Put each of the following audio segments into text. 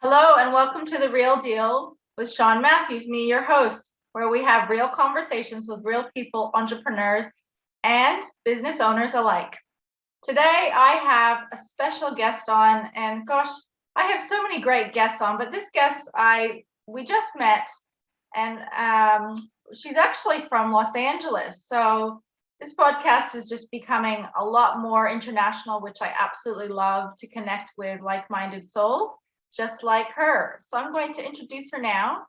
Hello and welcome to The Real Deal with Sean Matthews, me, your host, where we have real conversations with real people, entrepreneurs, and business owners alike. Today, I have a special guest on, and gosh, I have so many great guests on, but this guest we just met, and she's actually from Los Angeles. So this podcast is just becoming a lot more international, which I absolutely love to connect with like-minded souls just like her. So I'm going to introduce her now.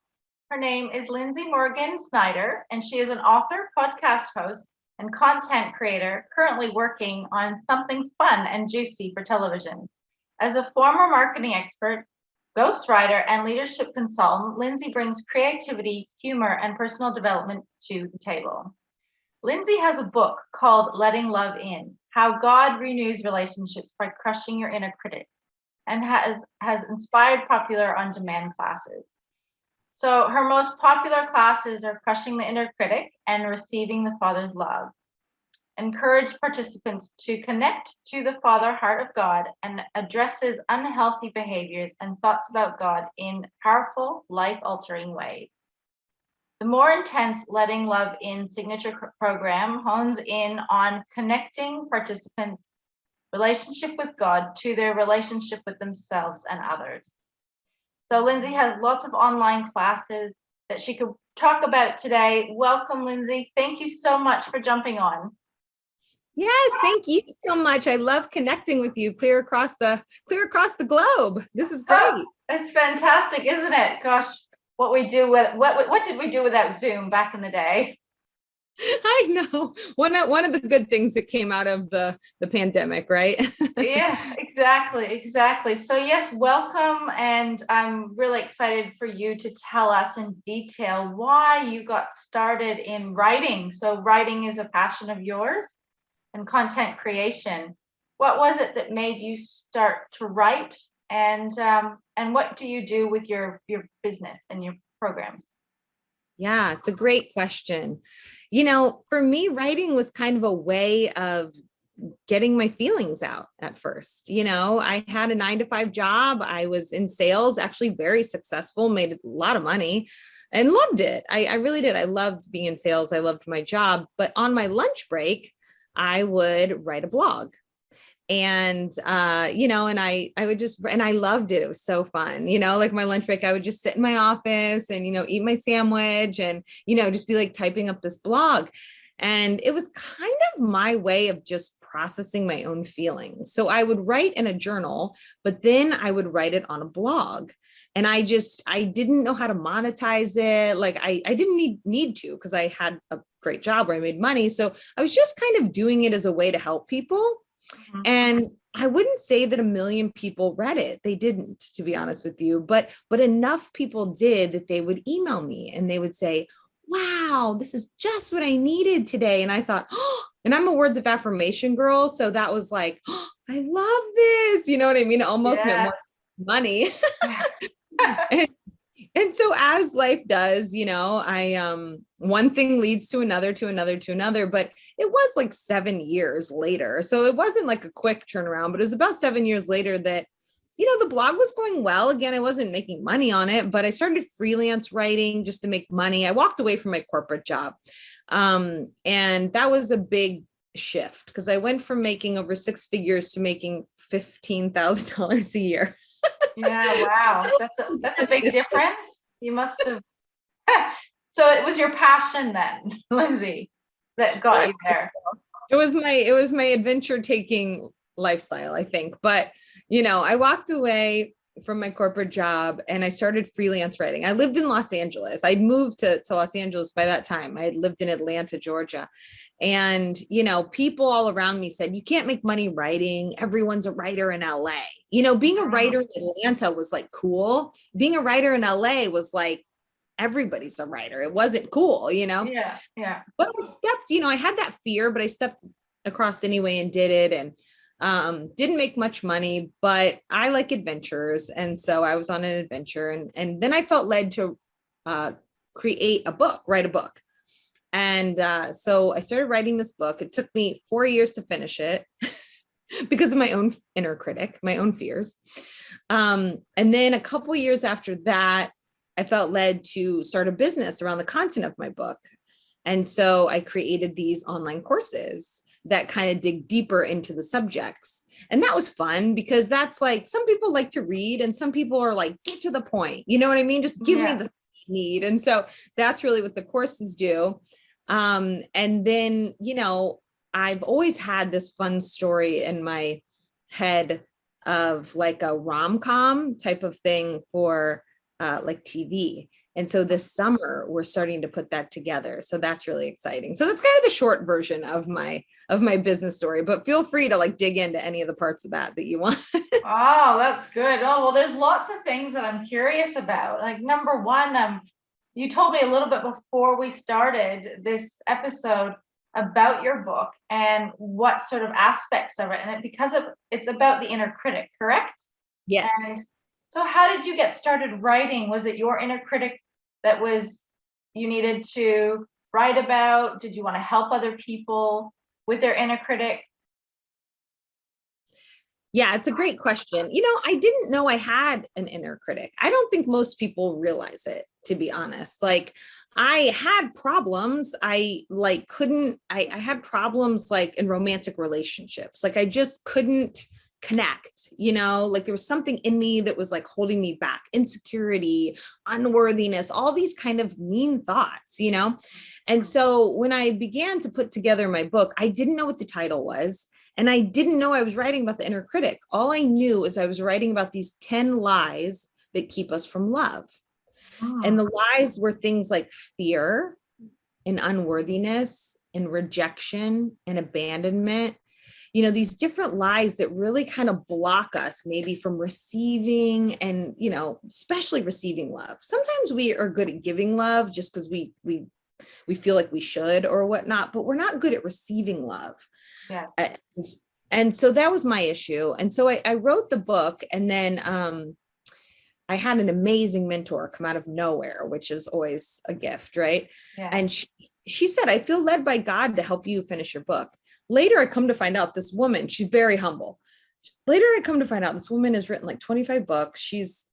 Her name is Lindsay Morgan Snyder, and she is an author, podcast host, and content creator currently working on something fun and juicy for television. As a former marketing expert, ghostwriter, and leadership consultant, Lindsay brings creativity, humor, and personal development to the table. Lindsay has a book called Letting Love In: How God Renews Relationships by Crushing Your Inner Critic, and has inspired popular on-demand classes. So her most popular classes are Crushing the Inner Critic and Receiving the Father's Love. Encourage participants to connect to the Father heart of God and addresses unhealthy behaviors and thoughts about God in powerful, life-altering ways. The more intense Letting Love In signature program hones in on connecting participants' relationship with God to their relationship with themselves and others. So Lindsay has lots of online classes that she could talk about today. Welcome, Lindsay. Thank you so much for jumping on. Yes, thank you so much. I love connecting with you clear across the globe. This is great. Oh, it's fantastic, isn't it? Gosh, what did we do without Zoom back in the day? I know. One of the good things that came out of the pandemic, right? Yeah, exactly. So yes, welcome. And I'm really excited for you to tell us in detail why you got started in writing. So writing is a passion of yours and content creation. What was it that made you start to write? And what do you do with your business and your programs? Yeah, it's a great question. For me, writing was kind of a way of getting my feelings out at first. I had a 9-to-5 job. I was in sales, actually very successful, made a lot of money and loved it. I really did. I loved being in sales. I loved my job. But on my lunch break, I would write a blog. And and I would just, and I loved it. It was so fun. Like my lunch break, I would just sit in my office and eat my sandwich and just be like typing up this blog. And it was kind of my way of just processing my own feelings. So I would write in a journal, but then I would write it on a blog. And I didn't know how to monetize it. Like I didn't need to, because I had a great job where I made money. So I was just kind of doing it as a way to help people. And I wouldn't say that a million people read it. They didn't, to be honest with you, but enough people did that they would email me and they would say, wow, this is just what I needed today. And I thought, oh, and I'm a words of affirmation girl. So that was like, oh, I love this. You know what I mean? It almost meant more money. And so as life does, I one thing leads to another, but it was like 7 years later. So it wasn't like a quick turnaround, but it was about 7 years later that, the blog was going well. Again, I wasn't making money on it, but I started freelance writing just to make money. I walked away from my corporate job. And that was a big shift because I went from making over 6 figures to making $15,000 a year. Yeah, wow. That's a big difference. You must have. So it was your passion then, Lindsay, that got you there. It was my adventure taking lifestyle, I think. But, I walked away from my corporate job and I started freelance writing. I lived in Los Angeles. I'd moved to Los Angeles by that time. I had lived in Atlanta, Georgia. And, people all around me said, you can't make money writing. Everyone's a writer in LA. Being a writer in Atlanta was like cool. Being a writer in LA was like, everybody's a writer. It wasn't cool, Yeah. But I stepped, I had that fear, but I stepped across anyway and did it. And didn't make much money, but I like adventures. And so I was on an adventure and then I felt led to write a book. And so I started writing this book. It took me 4 years to finish it. because of my own inner critic, my own fears. And then a couple years after that, I felt led to start a business around the content of my book. And so I created these online courses that kind of dig deeper into the subjects. And that was fun because that's like, some people like to read and some people are like, get to the point. You know what I mean? Just give me the need. And so that's really what the courses do. And then, I've always had this fun story in my head of like a rom-com type of thing for like TV. And so this summer we're starting to put that together. So that's really exciting. So that's kind of the short version of my business story, but feel free to like dig into any of the parts of that you want. Oh, that's good. Oh, well, there's lots of things that I'm curious about. Like number one, you told me a little bit before we started this episode about your book and what sort of aspects of it, and it's about the inner critic, correct? Yes. And so how did you get started writing? Was it your inner critic that you needed to write about? Did you want to help other people with their inner critic? Yeah, it's a great question. I didn't know I had an inner critic. I don't think most people realize it, to be honest. Like I had problems. I had problems like in romantic relationships. Like I just couldn't connect, like there was something in me that was like holding me back, insecurity, unworthiness, all these kind of mean thoughts. And so when I began to put together my book, I didn't know what the title was. And I didn't know I was writing about the inner critic. All I knew is I was writing about these 10 lies that keep us from love. And the lies were things like fear and unworthiness and rejection and abandonment. These different lies that really kind of block us maybe from receiving and, especially receiving love. Sometimes we are good at giving love just because we feel like we should or whatnot, but we're not good at receiving love. Yes. And so that was my issue. And so I wrote the book, and then I had an amazing mentor come out of nowhere, which is always a gift, right? Yes. And she said, I feel led by God to help you finish your book. Later, I come to find out this woman, she's very humble. Later, I come to find out this woman has written like 25 books. She's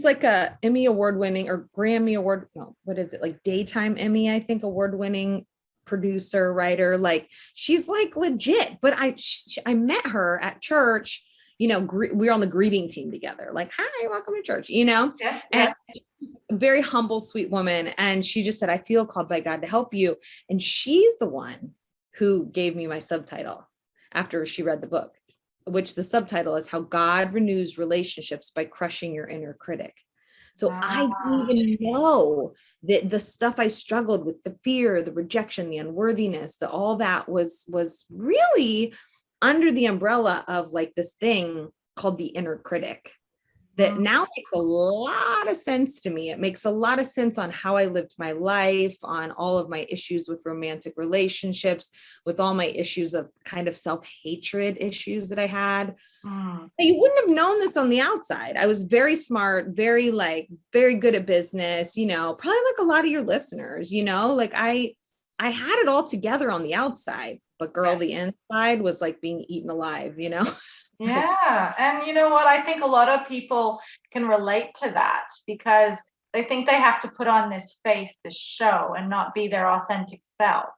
like a Emmy award winning or Grammy award. No, what is it? Like daytime Emmy, I think, award winning producer, writer. Like she's like legit, but I met her at church, we were on the greeting team together. Like, hi, welcome to church, Yes. And a very humble, sweet woman. And she just said, I feel called by God to help you. And she's the one who gave me my subtitle after she read the book, which the subtitle is How God Renews Relationships by Crushing Your Inner Critic. So I didn't even know that the stuff I struggled with, the fear, the rejection, the unworthiness, all that was really under the umbrella of like this thing called the inner critic that now makes a lot of sense to me. It makes a lot of sense on how I lived my life, on all of my issues with romantic relationships, with all my issues of kind of self-hatred issues that I had. You wouldn't have known this on the outside. I was very smart, very good at business, probably like a lot of your listeners, like I had it all together on the outside, but girl, the inside was like being eaten alive, Yeah. And you know what? I think a lot of people can relate to that because they think they have to put on this face, this show, and not be their authentic self.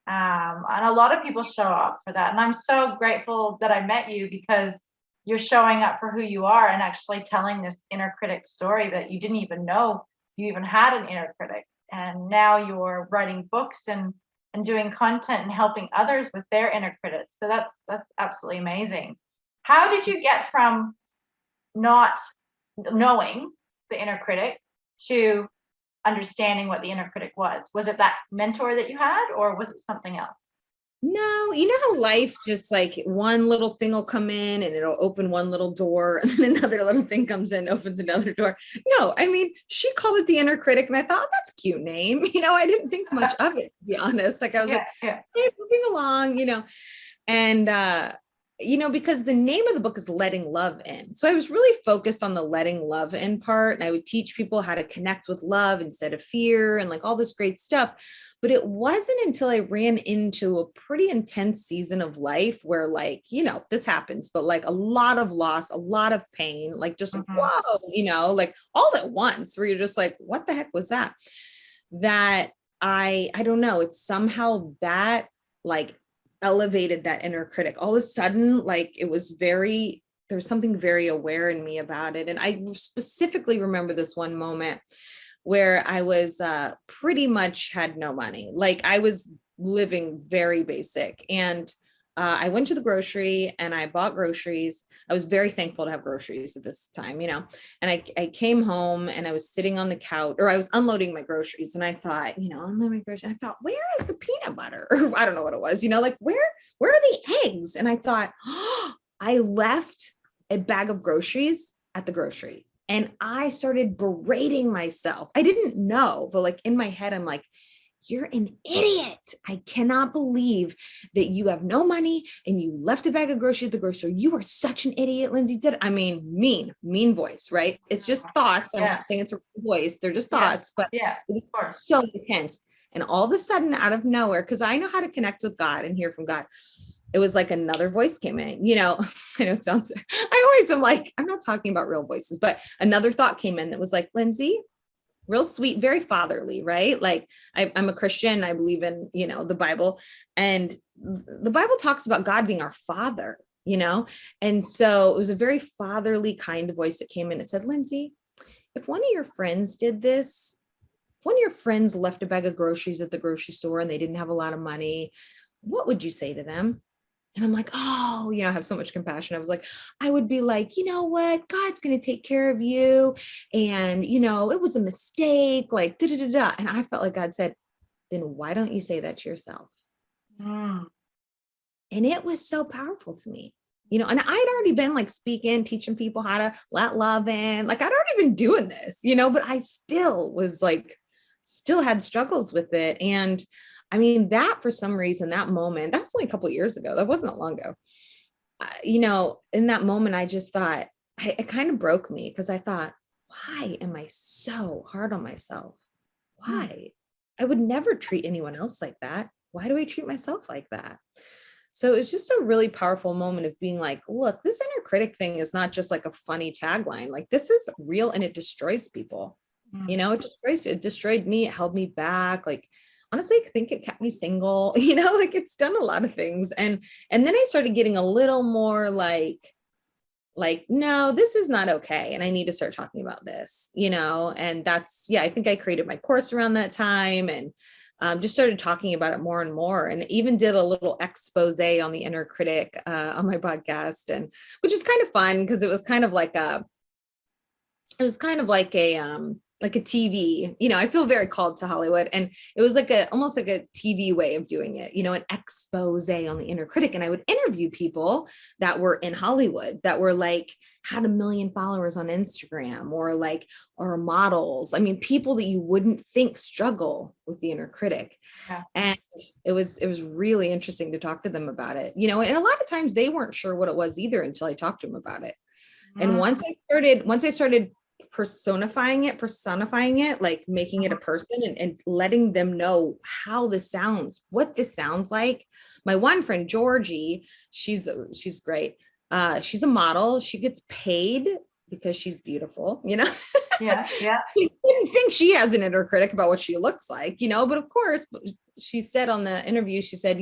And a lot of people show up for that. And I'm so grateful that I met you because you're showing up for who you are and actually telling this inner critic story that you didn't even know you even had an inner critic. And now you're writing books and doing content and helping others with their inner critics. So that's absolutely amazing. How did you get from not knowing the inner critic to understanding what the inner critic was? Was it that mentor that you had, or was it something else? No, you know how life just like one little thing will come in and it'll open one little door and then another little thing comes in, opens another door. No, I mean, she called it the inner critic and I thought, that's a cute name. I didn't think much of it, to be honest. Like I was hey, moving along, and because the name of the book is Letting Love In. So I was really focused on the letting love in part. And I would teach people how to connect with love instead of fear and like all this great stuff. But it wasn't until I ran into a pretty intense season of life where, like, this happens, but like a lot of loss, a lot of pain, like just, Mhm. whoa, like all at once, where you're just like, what the heck was that? That I don't know, it's somehow that like elevated that inner critic. All of a sudden, like there was something very aware in me about it. And I specifically remember this one moment where I was pretty much had no money. Like I was living very basic. And I went to the grocery and I bought groceries. I was very thankful to have groceries at this time, and I came home and I was sitting on the couch, or I was unloading my groceries. And I thought, unloading my groceries. I thought, where is the peanut butter? Or I don't know what it was, like where are the eggs? And I thought, oh, I left a bag of groceries at the grocery. And I started berating myself. I didn't know, but like in my head, I'm like, you're an idiot. I cannot believe that you have no money and you left a bag of groceries at the grocery store. You are such an idiot, Lindsay. I mean, mean voice, right? It's just thoughts. I'm not saying it's a voice. They're just thoughts, but yeah, it's of course. so intense. And all of a sudden, out of nowhere, because I know how to connect with God and hear from God, it was like another voice came in, I know it sounds, I always am like, I'm not talking about real voices, but another thought came in that was like, Lindsay, real sweet, very fatherly, right? Like I'm a Christian. I believe in, the Bible, and the Bible talks about God being our father, And so it was a very fatherly kind of voice that came in. It said, Lindsay, if one of your friends did this, if one of your friends left a bag of groceries at the grocery store and they didn't have a lot of money, what would you say to them? And I'm like, oh, I have so much compassion. I was like, I would be like, you know what? God's going to take care of you. And, it was a mistake, like, da, da, da, da. And I felt like God said, then why don't you say that to yourself? Mm. And it was so powerful to me, and I had already been like speaking, teaching people how to let love in. Like I'd already been doing this, but I still was like, still had struggles with it. And I mean, that for some reason, that moment, that was only a couple of years ago. That wasn't that long ago. In that moment, I just thought, it kind of broke me because I thought, why am I so hard on myself? Why? I would never treat anyone else like that. Why do I treat myself like that? So it's just a really powerful moment of being like, look, this inner critic thing is not just like a funny tagline. Like this is real and it destroys people. It destroyed me. It held me back. Like, honestly, I think it kept me single, like it's done a lot of things. And then I started getting a little more like, no, this is not okay. And I need to start talking about this, and that's, I think I created my course around that time and just started talking about it more and more, and even did a little expose on the inner critic on my podcast, and which is kind of fun because it was kind of like a TV, I feel very called to Hollywood, and it was like almost like a TV way of doing it, an expose on the inner critic. And I would interview people that were in Hollywood that were like, had 1 million followers on Instagram, or models. I mean, people that you wouldn't think struggle with the inner critic. Yes. And it was really interesting to talk to them about it, and a lot of times they weren't sure what it was either until I talked to them about it. And once I started personifying it, like making it a person, and letting them know how this sounds, what this sounds like. My one friend, Georgie, she's great. She's a model. She gets paid because she's beautiful, Yeah. She didn't think she has an inner critic about what she looks like, but of course, she said on the interview, she said,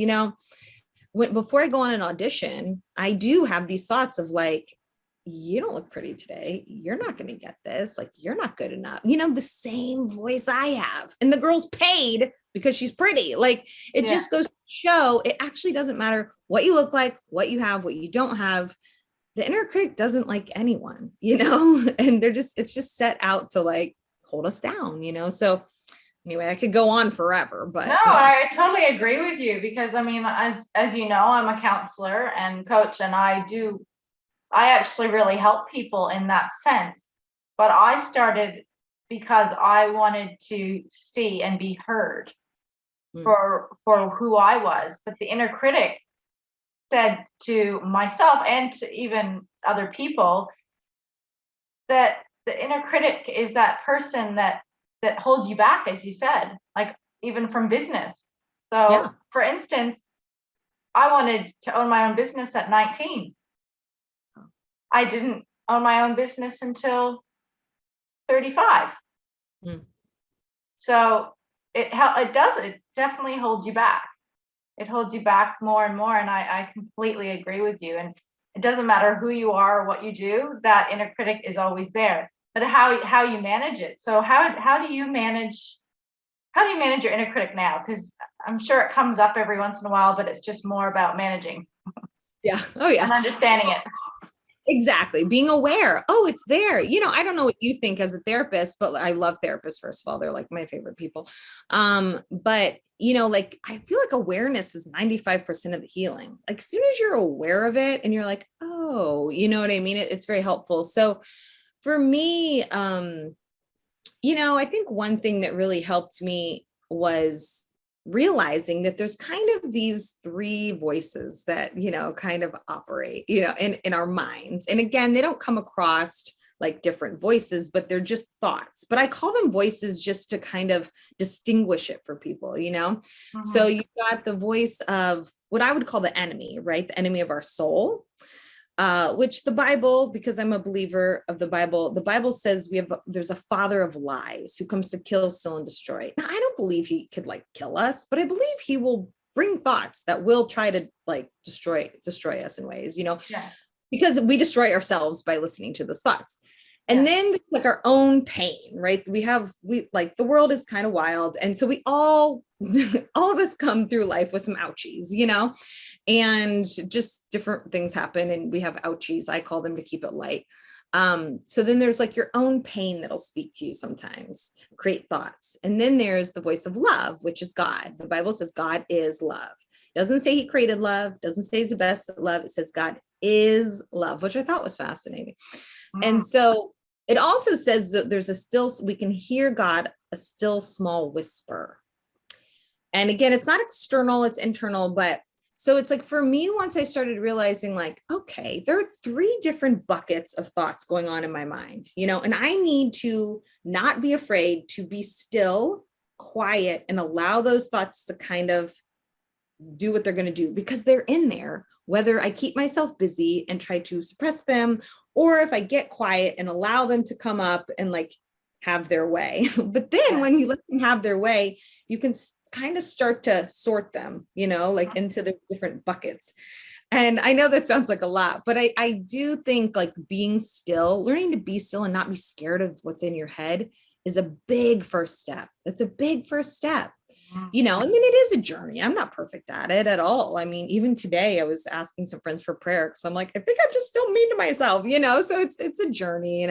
before I go on an audition, I do have these thoughts of like, you don't look pretty today. You're not going to get this. Like, you're not good enough. The same voice I have. And the girl's paid because she's pretty. Like, it just goes to show it actually doesn't matter what you look like, what you have, what you don't have. The inner critic doesn't like anyone, and it's just set out to like hold us down, So anyway, I could go on forever, but no, I totally agree with you because I mean, as you know, I'm a counselor and coach, and I actually really help people in that sense. But I started because I wanted to see and be heard for who I was. But the inner critic said to myself and to even other people that the inner critic is that person that holds you back, as you said. Like, even from business. Yeah. So for instance, I wanted to own my own business at 19. I didn't own my own business until 35. Mm. So it definitely holds you back. It holds you back more and more. And I completely agree with you. And it doesn't matter who you are or what you do, that inner critic is always there. But how you manage it. So how do you manage your inner critic now? Because I'm sure it comes up every once in a while, but it's just more about managing Yeah. Oh yeah. and understanding it. Exactly. Being aware. Oh, it's there. I don't know what you think as a therapist, but I love therapists, first of all. They're like my favorite people. But like I feel like awareness is 95% of the healing. Like as soon as you're aware of it and you're like, oh, you know what I mean? It's very helpful. So for me, I think one thing that really helped me was realizing that there's kind of these three voices that, kind of operate, in our minds. And again, they don't come across like different voices, but they're just thoughts. But I call them voices just to kind of distinguish it for people, So you've got the voice of what I would call the enemy, right? The enemy of our soul. Which the Bible, because I'm a believer of the Bible says there's a father of lies who comes to kill, steal, and destroy. Now, I don't believe he could like kill us, but I believe he will bring thoughts that will try to like destroy us in ways, Yeah. because we destroy ourselves by listening to those thoughts. And Yeah. then there's like our own pain, right? We like the world is kind of wild. And so we all of us come through life with some ouchies, and just different things happen. And we have ouchies. I call them to keep it light. So then there's like your own pain that'll speak to you sometimes, create thoughts. And then there's the voice of love, which is God. The Bible says God is love. It doesn't say he created love, doesn't say he's the best at love. It says God is love, which I thought was fascinating. And so it also says that we can hear God, a still small whisper. And again, it's not external, it's internal, but so it's like for me, once I started realizing like, okay, there are three different buckets of thoughts going on in my mind, and I need to not be afraid to be still, quiet, and allow those thoughts to kind of do what they're going to do because they're in there, whether I keep myself busy and try to suppress them, or if I get quiet and allow them to come up and like have their way. But then when you let them have their way, you can kind of start to sort them, like into the different buckets. And I know that sounds like a lot, but I do think like being still, learning to be still and not be scared of what's in your head is a big first step. It's a big first step. And then it is a journey. I'm not perfect at it at all. I mean, even today I was asking some friends for prayer because I'm like, I think I'm just still mean to myself, so it's a journey,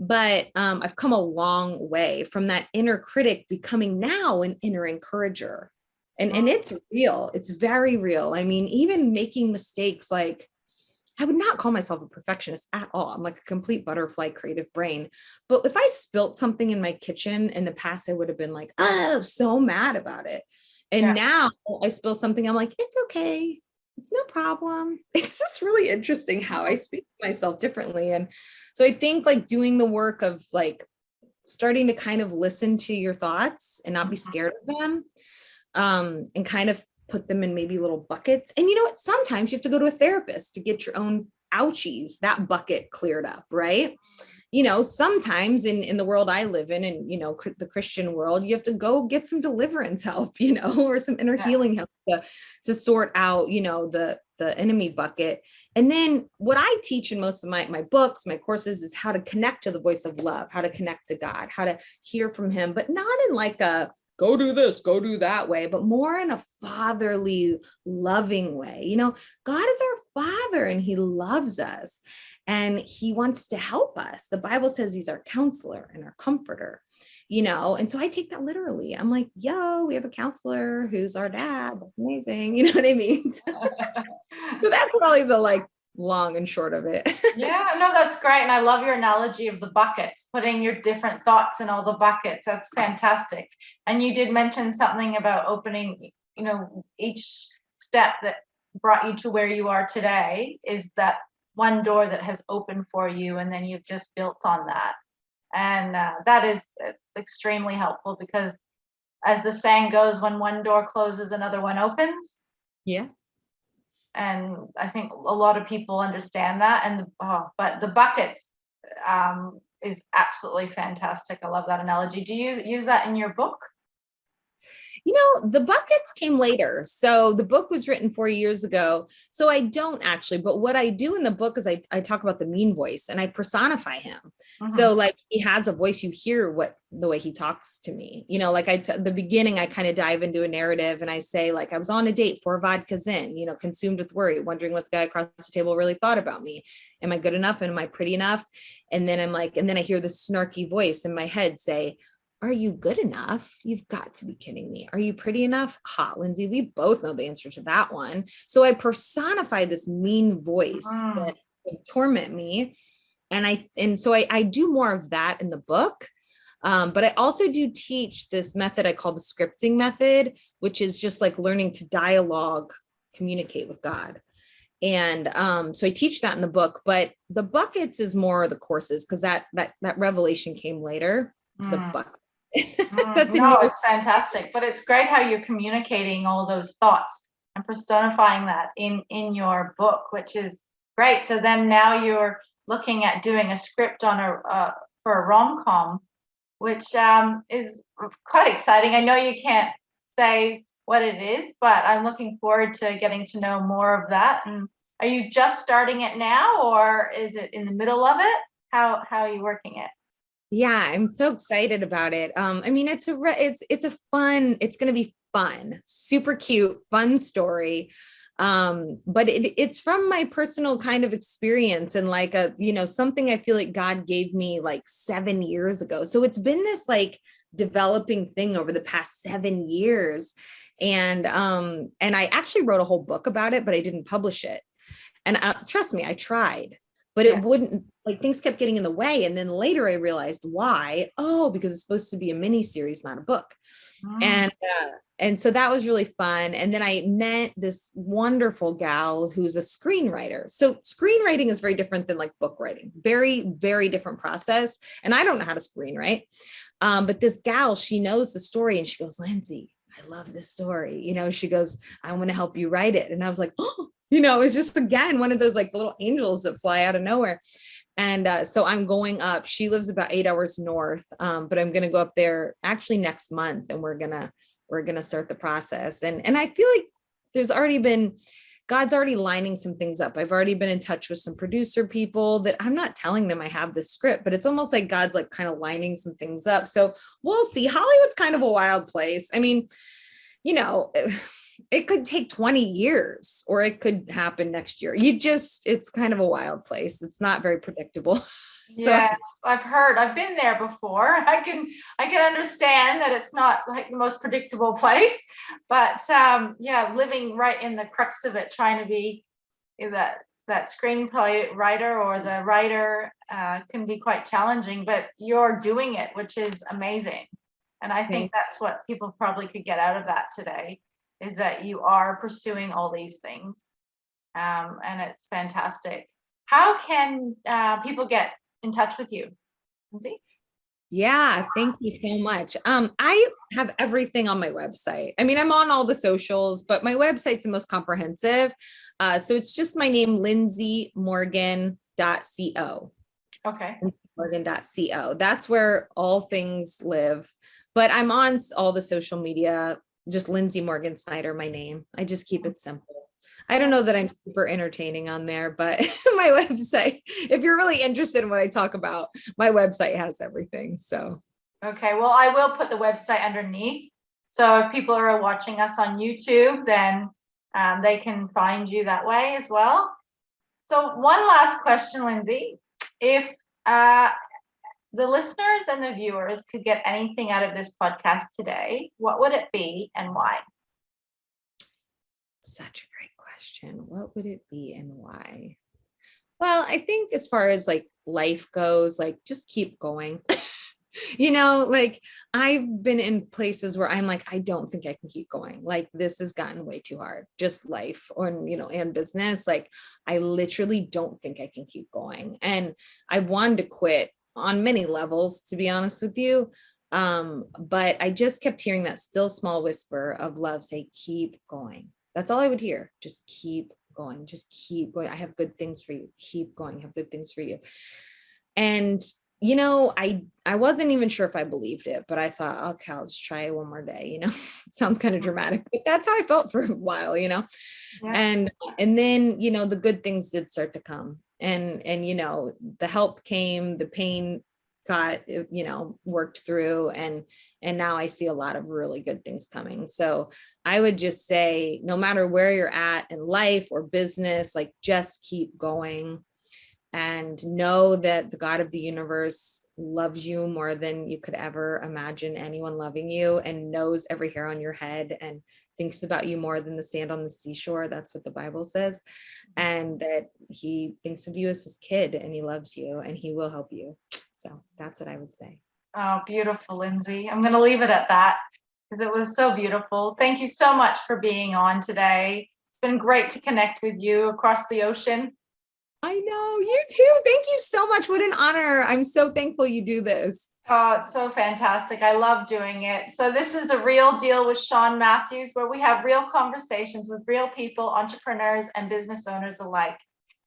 but I've come a long way from that inner critic becoming now an inner encourager. And it's real. It's very real. I mean, even making mistakes, like I would not call myself a perfectionist at all. I'm like a complete butterfly creative brain. But if I spilt something in my kitchen in the past, I would have been like, oh, so mad about it. And now I spill something, I'm like, it's okay. It's no problem. It's just really interesting how I speak to myself differently. And so I think like doing the work of like starting to kind of listen to your thoughts and not be scared of them, and kind of put them in maybe little buckets. And you know what? Sometimes you have to go to a therapist to get your own ouchies, that bucket cleared up, right? Sometimes in the world I live in and, the Christian world, you have to go get some deliverance help, or some inner healing help to sort out, the enemy bucket. And then what I teach in most of my books, my courses is how to connect to the voice of love, how to connect to God, how to hear from him, but not in like a, go do this, go do that way, but more in a fatherly, loving way. God is our father and he loves us and he wants to help us. The Bible says he's our counselor and our comforter, and so I take that literally. I'm like, yo, we have a counselor who's our dad. That's amazing. You know what I mean? So that's probably the like long and short of it. Yeah, no, that's great. And I love your analogy of the buckets, putting your different thoughts in all the buckets. That's fantastic. And you did mention something about opening, each step that brought you to where you are today is that one door that has opened for you, and then you've just built on that. And it's extremely helpful because as the saying goes, when one door closes, another one opens. Yeah. And I think a lot of people understand that. And but the buckets is absolutely fantastic. I love that analogy. Do you use that in your book? The buckets came later. So the book was written 4 years ago. So I don't actually, but what I do in the book is I talk about the mean voice and I personify him. Mhm. So like he has a voice, you hear the way he talks to me, like the beginning, I kind of dive into a narrative and I say like, I was on a date 4 vodkas in, consumed with worry, wondering what the guy across the table really thought about me. Am I good enough? And am I pretty enough? And then and then I hear this snarky voice in my head say, are you good enough? You've got to be kidding me. Are you pretty enough? Ha, Lindsay, we both know the answer to that one. So I personify this mean voice that would torment me. And so I do more of that in the book. But I also do teach this method I call the scripting method, which is just like learning to dialogue, communicate with God. And so I teach that in the book, but the buckets is more the courses because that revelation came later. The bucket. No, it's fantastic, but it's great how you're communicating all those thoughts and personifying that in your book, which is great. So then now you're looking at doing a script on for a rom-com, which is quite exciting. I know you can't say what it is, but I'm looking forward to getting to know more of that. And are you just starting it now, or is it in the middle of it? How are you working it? Yeah, I'm so excited about it. I mean, it's going to be fun, super cute, fun story. But it's from my personal kind of experience and like something I feel like God gave me like 7 years ago. So it's been this like developing thing over the past 7 years. And I actually wrote a whole book about it, but I didn't publish it. And trust me, I tried, but it wouldn't, like things kept getting in the way. And then later I realized why. Oh, because it's supposed to be a mini series, not a book. And so that was really fun. And then I met this wonderful gal who's a screenwriter. So screenwriting is very different than like book writing, very, very different process. And I don't know how to screenwrite. But this gal, she knows the story and she goes, Lindsay, I love this story. She goes, I want to help you write it. And I was like, oh, it was just, again, one of those like little angels that fly out of nowhere. And so I'm going up. She lives about 8 hours north, but I'm going to go up there actually next month, and we're gonna start the process. And I feel like God's already lining some things up. I've already been in touch with some producer people that I'm not telling them I have this script, but it's almost like God's like kind of lining some things up. So we'll see. Hollywood's kind of a wild place. I mean, it could take 20 years or it could happen next year. It's kind of a wild place. It's not very predictable. Yes, I've been there before. I can understand that it's not like the most predictable place, but living right in the crux of it, trying to be that screenplay writer or the writer can be quite challenging, but you're doing it, which is amazing. And I think that's what people probably could get out of that today, is that you are pursuing all these things. And it's fantastic. How can people get in touch with you, Lindsay? Yeah, thank you so much. I have everything on my website. I mean, I'm on all the socials, but my website's the most comprehensive. So it's just my name, lindsaymorgan.co. Okay. Morgan.co. That's where all things live. But I'm on all the social media, just Lindsay Morgan Snyder, my name. I just keep it simple. I don't know that I'm super entertaining on there, but my website, if you're really interested in what I talk about, my website has everything. So, okay. Well, I will put the website underneath. So if people are watching us on YouTube, then they can find you that way as well. So one last question, Lindsay. If the listeners and the viewers could get anything out of this podcast today, what would it be and why? Such a great question. What would it be and why? Well, I think as far as like life goes, like just keep going. Like I've been in places where I'm like, I don't think I can keep going. Like this has gotten way too hard, just life and business. Like I literally don't think I can keep going. And I wanted to quit on many levels, to be honest with you. But I just kept hearing that still small whisper of love say, keep going. That's all I would hear. Just keep going. Just keep going. I have good things for you. Keep going. I have good things for you. And I wasn't even sure if I believed it, but I thought, okay, I'll just try it one more day. It sounds kind of dramatic, but that's how I felt for a while. Yeah. And then, the good things did start to come, and the help came, the pain got, worked through, and now I see a lot of really good things coming. So I would just say, no matter where you're at in life or business, like, just keep going. And know that the God of the universe loves you more than you could ever imagine anyone loving you, and knows every hair on your head, and thinks about you more than the sand on the seashore. That's what the Bible says. And that he thinks of you as his kid, and he loves you, and he will help you. So that's what I would say. Oh, beautiful, Lindsay. I'm going to leave it at that because it was so beautiful. Thank you so much for being on today. It's been great to connect with you across the ocean. I know, you too. Thank you so much. What an honor. I'm so thankful you do this. Oh, it's so fantastic. I love doing it. So this is The Real Deal with Sean Matthews, where we have real conversations with real people, entrepreneurs, and business owners alike.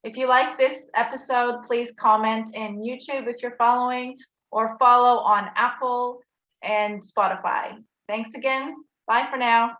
If you like this episode, please comment in YouTube if you're following, or follow on Apple and Spotify. Thanks again. Bye for now.